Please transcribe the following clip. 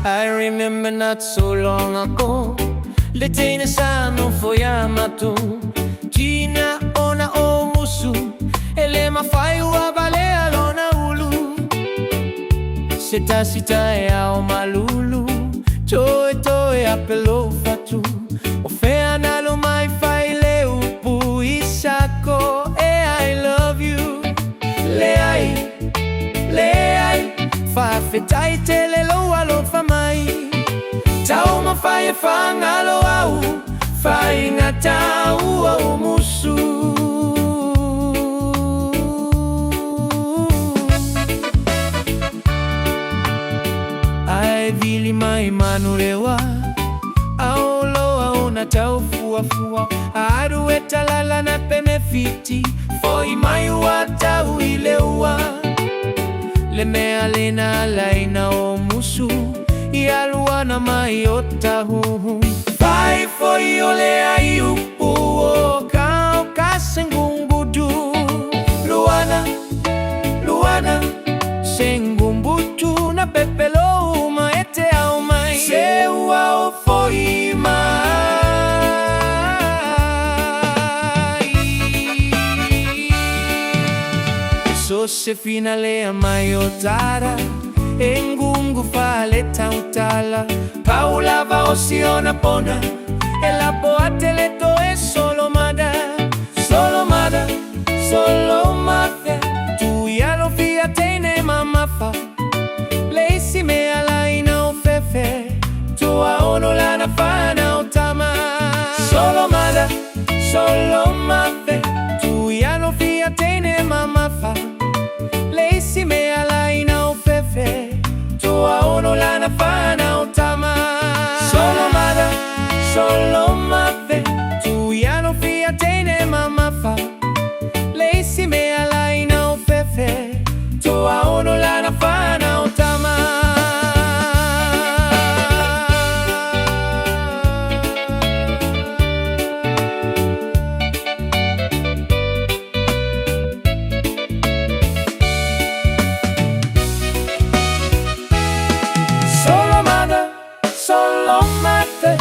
I remember not so long ago, letena sa no foyamato Gina ona o musu ele mafai wa bale alona ulu Seta sita ya o malulu Toe toe apelo fatu Ofea na lo mai fai le upu isako I love you Leai Fa fetai tele lo alo fa mai Tau ma fai fa ngalo au Fai ngatau au musu Ai vili mai manurewa Au loa una tau fua fua Aru etalala na benefiti Foi mai ua tau ileua Le mea lena laina o musu Ia LUANA mai o tahu Vai foi o lea I upu o kau kasengumbudu LUANA Sengumbudu na pepelo ma ete au mai Seua o foi mai SOSEFINA lea mai o tara Engungu fale tautala Pula va osiona pona Ela boate leto e solo mada Solo mate Tu ya lo fia teine mamafa Leisi me alaina o fefe Tu a ono lana fana o tama Solo mate Tu ya lo fia teine mamafa Leisi me alaina o fefe Toa ono lana fana o tama Solo mate Tu ya no fia teine mamafa Leisi me alaina o fefe Toa ono lana fana o tama Solo mate